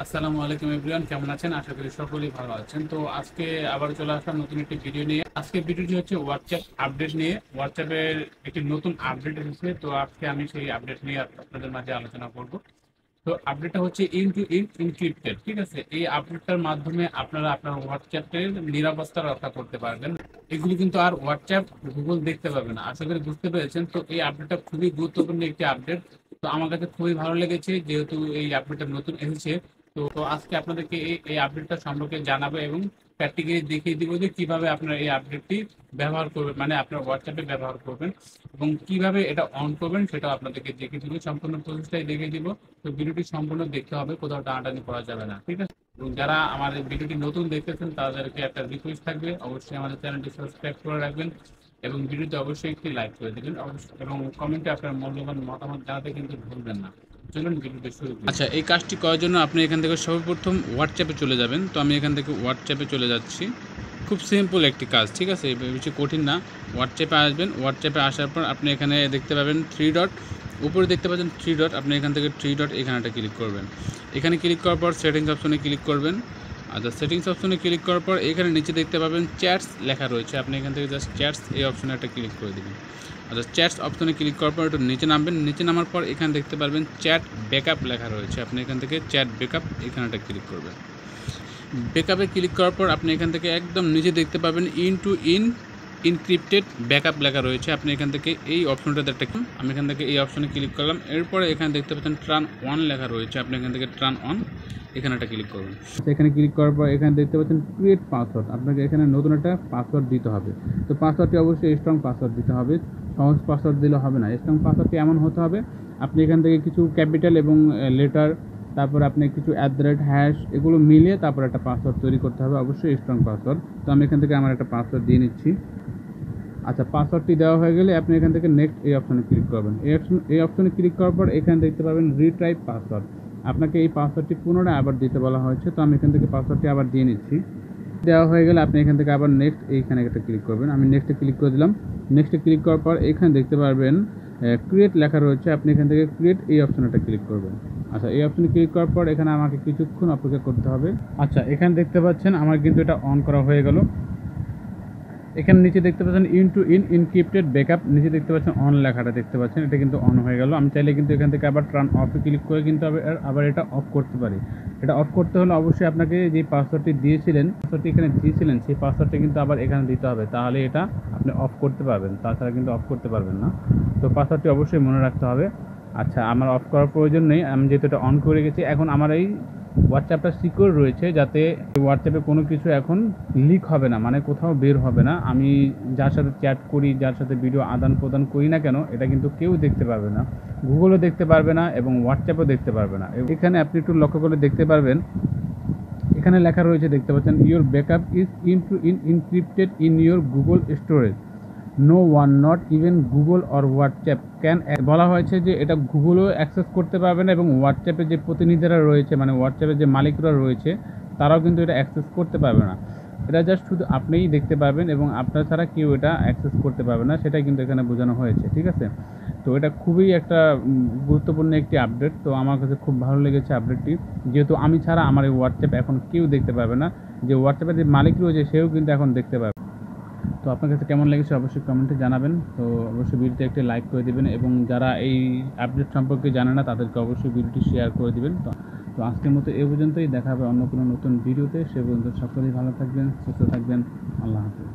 আসসালামু আলাইকুম এভরিওয়ান, কেমন আছেন? আশা করি সকলেই ভালো আছেন। তো আজকে আবার চলে আসলাম নতুন একটি ভিডিও নিয়ে। আজকে ভিডিওটি হচ্ছে হোয়াটসঅ্যাপ আপডেট নিয়ে। হোয়াটসঅ্যাপের একটি নতুন আপডেট এসেছে, তো আজকে আমি সেই আপডেট নিয়ে আপনাদের মাঝে আলোচনা করব। তো আপডেটটা হচ্ছে ইন টু ইন ইনক্রিপ্টেড, ঠিক আছে? এই আপডেটটার মাধ্যমে আপনারা আপনার হোয়াটসঅ্যাপের নিরাপত্তা রক্ষা করতে পারবেন। এগুলি কিন্তু আর হোয়াটসঅ্যাপ, গুগল দেখতে পাবে না। আশা করি বুঝতে পেরেছেন। তো এই আপডেটটা খুবই গুরুত্বপূর্ণ একটি আপডেট। তো আমার কাছে খুবই ভালো লেগেছে, যেহেতু এই আপডেটটা নতুন এসেছে। তো আজকে আপনাদেরকে এই আপডেটটা সম্পর্কে জানাবো এবং প্র্যাকটিক্যালি দেখিয়ে দিব যে কিভাবে আপনারা এই আপডেটটি ব্যবহার করবেন, মানে আপনার হোয়াটসঅ্যাপে ব্যবহার করবেন এবং কিভাবে এটা অন করবেন সেটাও আপনাদেরকে দেখিয়ে দিব। সম্পূর্ণ প্রসেসটাই দেখিয়ে দিব। তো ভিডিওটি সম্পূর্ণ দেখতে হবে, কোথাও টানাটানি করা যাবে না, ঠিক আছে? এবং যারা আমাদের ভিডিওটি নতুন দেখতেছেন তাদেরকে একটা রিকোয়েস্ট থাকবে, অবশ্যই আমাদের চ্যানেলটি সাবস্ক্রাইব করে রাখবেন এবং ভিডিওতে অবশ্যই একটি লাইক করে দেবেন এবং কমেন্টে আপনার মূল্যবান মতামত জানাতে কিন্তু ভুলবেন না। চলুন ভিডিওটি শুরু করি। আচ্ছা, এই কাজটি করার জন্য আপনি এখান থেকে সর্বপ্রথম হোয়াটসঅ্যাপে চলে যাবেন। তো আমি এখান থেকে হোয়াটসঅ্যাপে চলে যাচ্ছি। খুব সিম্পল একটি কাজ, ঠিক আছে? বেশি কঠিন না। হোয়াটসঅ্যাপে আসবেন। হোয়াটসঅ্যাপে আসার পর আপনি এখানে দেখতে পাবেন থ্রি ডট, উপরে দেখতে পাচ্ছেন থ্রি ডট। আপনি এখান থেকে থ্রি ডট এখানেটা ক্লিক করবেন। এখানে ক্লিক করার পর সেটিংস অপশনে ক্লিক করবেন। আচ্ছা, সেটিংস অপশনে ক্লিক করার পর এখানে নিচে দেখতে পাবেন চ্যাটস লেখা রয়েছে। আপনি এখান থেকে জাস্ট চ্যাটস এই অপশনে একটা ক্লিক করে দেবেন। আচ্ছা, চ্যাটস অপশনে ক্লিক করার পর একটু নিচে নামবেন। নিচে নামার পর এখানে দেখতে পারবেন চ্যাট ব্যাকআপ লেখা রয়েছে। আপনি এখান থেকে চ্যাট ব্যাকআপ এখানেটা ক্লিক করবেন। ব্যাকআপে ক্লিক করার পর আপনি এখান থেকে একদম নিচে দেখতে পাবেন end to end encrypted backup লেখা রয়েছে। আপনি এখান থেকে এই অপশনটাতে একটা, আমি এখান থেকে এই অপশনে ক্লিক করলাম। এরপরে এখানে দেখতে পাচ্ছেন ট্রান অন লেখা রয়েছে। আপনি এখান থেকে ট্রান অন এখানে একটা ক্লিক করবেন। এখানে ক্লিক করার পর এখানে দেখতে পাচ্ছেন ক্রিয়েট পাসওয়ার্ড। আপনাকে এখানে নতুন একটা পাসওয়ার্ড দিতে হবে। তো পাসওয়ার্ডটি অবশ্যই স্ট্রং পাসওয়ার্ড দিতে হবে। সহজ পাসওয়ার্ড দিলে হবে না। স্ট্রং পাসওয়ার্ডটি এমন হতে হবে, আপনি এখান থেকে কিছু ক্যাপিটাল এবং লেটার, তারপর আপনি কিছু @, এগুলো মিলিয়ে তারপর একটা পাসওয়ার্ড তৈরি করতে হবে, অবশ্যই স্ট্রং পাসওয়ার্ড। তো আমি এখান থেকে আমার একটা পাসওয়ার্ড দিয়ে নিচ্ছি। আচ্ছা, পাসওয়ার্ডটি দেওয়া হয়ে গেলে আপনি এখান থেকে নেক্সট এই অপশনে ক্লিক করবেন। এই অপশনে ক্লিক করার পর এখানে দেখতে পাবেন রিট্রাই পাসওয়ার্ড। আপনাকে এই পাসওয়ার্ডটি পুনরায় আবার দিতে বলা হয়েছে। তো আমি এখান থেকে পাসওয়ার্ডটি আবার দিয়ে নিচ্ছি। দেওয়া হয়ে গেলে আপনি এখান থেকে আবার নেক্সট এইখানে একটা ক্লিক করবেন। আমি নেক্সটে ক্লিক করে দিলাম। নেক্সটে ক্লিক করার পর এখানে দেখতে পারবেন ক্রিয়েট লেখা রয়েছে। আপনি এখান থেকে ক্রিয়েট এই অপশনটা ক্লিক করবেন। আচ্ছা, এই অপশনে ক্লিক করার পর এখানে আমাকে কিছুক্ষণ অপেক্ষা করতে হবে। আচ্ছা, এখানে দেখতে পাচ্ছেন আমার কিন্তু এটা অন করা হয়ে গেল। এখানে নিচে দেখতে পাচ্ছেন end to end encrypted backup, নিচে দেখতে পাচ্ছেন অন লেখাটা দেখতে পাচ্ছেন, এটা কিন্তু অন হয়ে গেল। আমি চাইলে কিন্তু এখান থেকে আবার টার্ন অফে ক্লিক করে কিন্তু আবার এটা অফ করতে পারি। এটা অফ করতে হলে অবশ্যই আপনাকে যে পাসওয়ার্ডটি দিয়েছিলেন, পাসওয়ার্ডটি এখানে দিয়েছিলেন, সেই পাসওয়ার্ডটা কিন্তু আবার এখানে দিতে হবে, তাহলে এটা আপনি অফ করতে পারবেন, তাছাড়া কিন্তু অফ করতে পারবেন না। তো পাসওয়ার্ডটি অবশ্যই মনে রাখতে হবে। আচ্ছা, আমার অফ করার প্রয়োজন নেই, আমি যেহেতু এটা অন করে গেছি। এখন আমার এই হোয়াটসঅ্যাপটা সিকিউর রয়েছে, যাতে হোয়াটসঅ্যাপে কোনো কিছু এখন লিক হবে না, মানে কোথাও বের হবে না। আমি যার সাথে চ্যাট করি, যার সাথে ভিডিও আদান প্রদান করি না কেন, এটা কিন্তু কেউ দেখতে পারবে না, গুগলও দেখতে পারবে না এবং হোয়াটসঅ্যাপও দেখতে পারবে না। এখানে আপনি একটু লক্ষ্য করে দেখতে পারবেন, এখানে লেখা রয়েছে দেখতে পাচ্ছেন your backup is end to end encrypted in your Google storage, no one not even Google or WhatsApp can. বলা হয়েছে যে এটা গুগলও অ্যাক্সেস করতে পারবে না এবং হোয়াটসঅ্যাপে যে প্রতিনিধিরা রয়েছে, মানে হোয়াটসঅ্যাপের যে মালিকরা রয়েছে, তারাও কিন্তু এটা অ্যাক্সেস করতে পারবে না। এটা জাস্ট শুধু আপনিই দেখতে পারবেন এবং আপনার ছাড়া কেউ এটা অ্যাক্সেস করতে পারবে না, সেটাই কিন্তু এখানে বোঝানো হয়েছে, ঠিক আছে? তো এটা খুবই একটা গুরুত্বপূর্ণ একটি আপডেট। তো আমার কাছে খুব ভালো লেগেছে আপডেটটি, যেহেতু আমি ছাড়া আমার এই হোয়াটসঅ্যাপ এখন কেউ দেখতে পারবে না। যে হোয়াটসঅ্যাপের যে মালিক রয়েছে সেও কিন্তু এখন দেখতে পারবে। তো আপনার কাছে কেমন লেগেছে অবশ্যই কমেন্টে জানাবেন। তো অবশ্যই ভিডিওতে একটি লাইক করে দেবেন এবং যারা এই আপডেট সম্পর্কে জানে না তাদেরকে অবশ্যই ভিডিওটি শেয়ার করে দেবেন। তো আজকের মতো এ পর্যন্তই, দেখা হবে অন্য কোনো নতুন ভিডিওতে। সে পর্যন্ত সকলেই ভালো থাকবেন, সুস্থ থাকবেন। আল্লাহ হাফেজ।